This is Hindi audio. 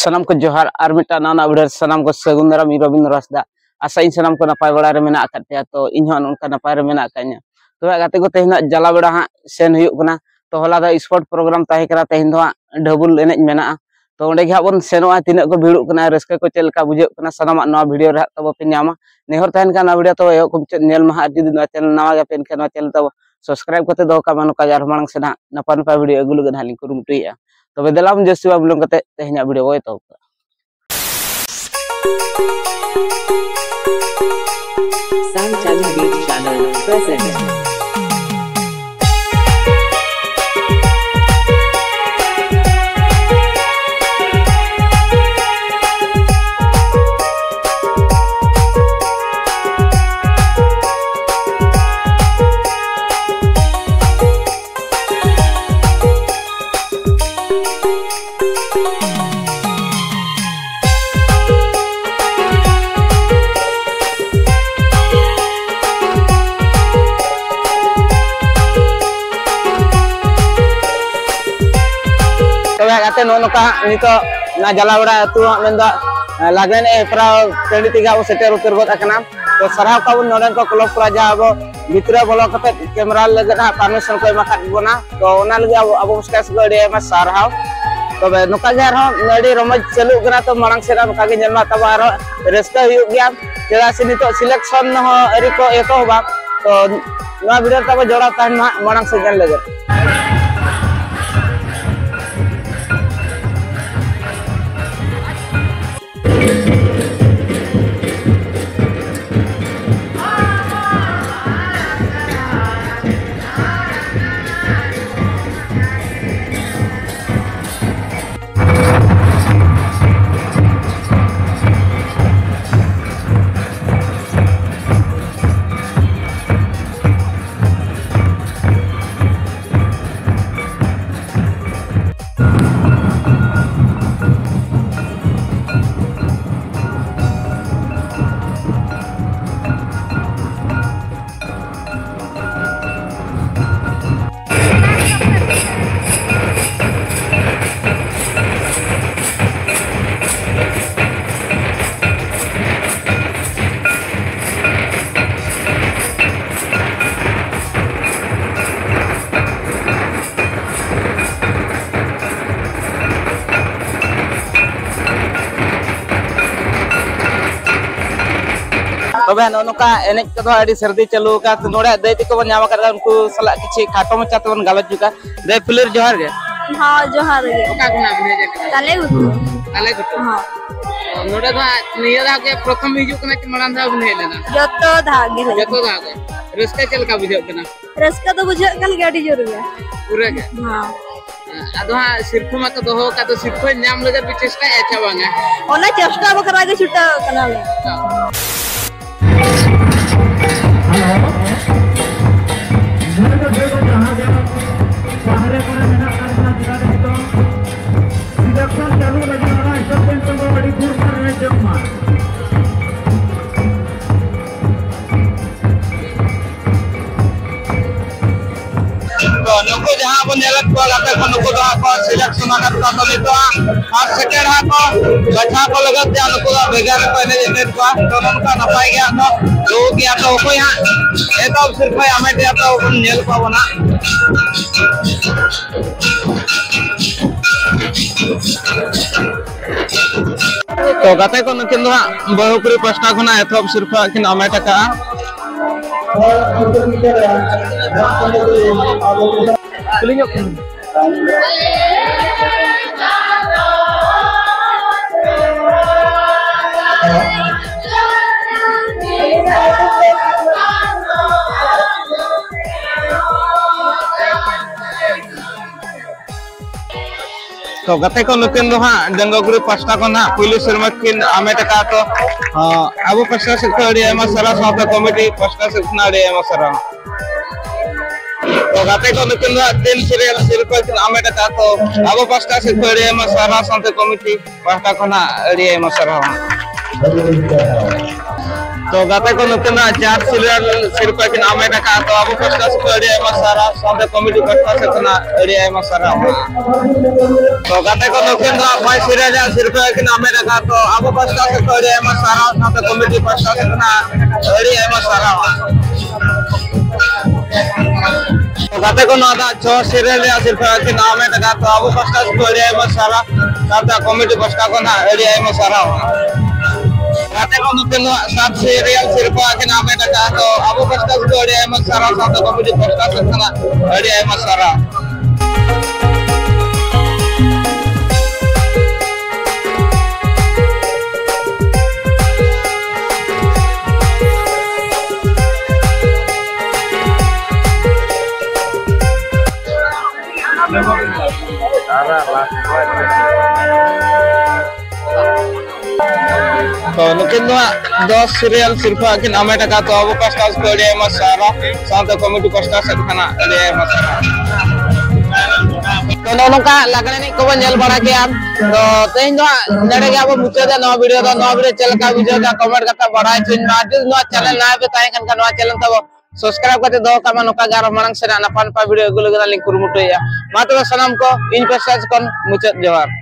सनाम को जोहार और मिटा नाना वीडियो सनाम को सगुन दाराम रविंद्र हांसदा आशा इन सनाम को नपाय बड़ा रे मेना आकते तो इन उनका नपाय रे मेना आकanya तो गाते को तेहना जला बेड़ा हाँ सेन हुयुग कना तो हला दा स्पोर्ट प्रोग्राम ताहे करा तेहन दो ढबुल एनेज मेना तो ओंडे गे हाबन सेनोआ तिना को भिड़ुग कना रस्का को चेलका बुझेग कना सनामा नवा वीडियो रे तब पे न्यामा नेहर तहन का नवा वीडियो तो एहो को नेल मा जुदी नवा चैनल नवा गे पेन के नवा चैनल तब सब्सक्राइब करते दो का मानो का जार मांग से ना नपा नपा वीडियो अगुल गन हालिंग कुरुमटुया तबे देलाम जस्सी बाबुलम कते तेहना वीडियो होय तो Sang Channel Beach Channel present. गाते नोका नितो ना जला बड़ा तू मेंदा लागन एप्रा टेंडी तिगा ओ सेटर उतर गत अकना तो सरहाव काबुन नोडन को क्लब पुरा जा अब भितरे बोलो कते कैमरा लगना परमिशन को माखा दिबोना तो ओना लगे अब मुस्कास गडे मा सरहाव तबे नोका जार हो नडी रमज चलु गना तो मांग सेरा नोका गे जन्मा तबार रेस्का हुयु गया जेला से नितो सिलेक्शन हो एरी को एको बा तो नवा वीडियो तब जोड़ा तान मांग से जन लगे तबे नोका एनेज कदो आडी सर्दी चलू का नोडे दैति को नाम कर उनको सला किछि खाटो मचा तवन गालत जुका दे प्लेयर जोहार गे हां जोहार गे ओका गुना बने जे ताले गुतु हां नोडे दा निया दा के प्रथम हिजु कना कि मणान दा बने लेना जतो धागे रस्का चलका बुझे कना रस्का तो बुझे कन गाडी जोर गे पूरे गे हां अदो सिरफु मा तो दोहो का तो सिरफु नाम लगे भी चेष्टा अच्छा बांगा ओना चेष्टा बकरा गे छुटा कना ले नुको जहां बन नेलत को लाते को नुको दा को सिलेक्शन आकर तो नितो और सेकेंड हा को बचा को लगत जा नुको दा बेगार को ने नेट को तो उनका नपाई गया तो गया तो कोई हां ए तो सिर्फ हमें दे तो नेल पावना तो गाते को नकिन दो बहुपुरी प्रश्न खुना एथब सिर्फ किन हमें टका तो गते को नुकिन दो हां डंगोगुरी पास्ता को ना पुलिस शर्मा किन आमे टका तो अब पास्ता से खड़ी है मसरा साथ कमिटी पास्ता से ना रे मसरा तो गाते को नुकिन दो तीन सीरियल सिर्फ किन आमे टका तो अब पास्ता से खड़ी है मसरा साथ कमिटी पास्ता को ना रे मसरा तो गाते को नुकिन 4 सिरपा किन आमेट का तो अब पस्ता से अड़ी आयमा सारा साथे कमिटी पस्ता से कना अड़ी आयमा सारा तो गाते को नुकिन 5 सिरपा किन आमेट का तो अब पस्ता से अड़ी आयमा सारा साथे कमिटी पस्ता से कना अड़ी आयमा सारा तो गाते को नादा 6 सिरपा किन आमेट का तो अब पस्ता से अड़ी आयमा सारा साथे कमिटी पस्ता कना अड़ी आयमा सारा गाते को नुकिन 7 सिरपा किन आमेट का तो अब पस्ता से अड़ी आयमा सारा साथे कमिटी पस्ता से कना अड़ी आयमा सारा तो नुकिन 10 सिरपा किन आमेट का तो अब पस्ता से अड़ी आयमा सारा साथे कमिटी पस्ता से कना अड़ी आयमा सारा तो नोनका लगने नहीं को नेल बड़ा के आप तो तेन दो नडे के अब मुचे दे नो वीडियो चल का वीडियो का कमेंट करता बढ़ाई चिन मादिस नो चैनल ना पे ताई कन नो चैनल तब सब्सक्राइब करते दो का नोका गार मांग से ना पान पा वीडियो गुलो लिंक कुरमुटो या मात्र सनम को इन पे सर्च कन मुचे जवार।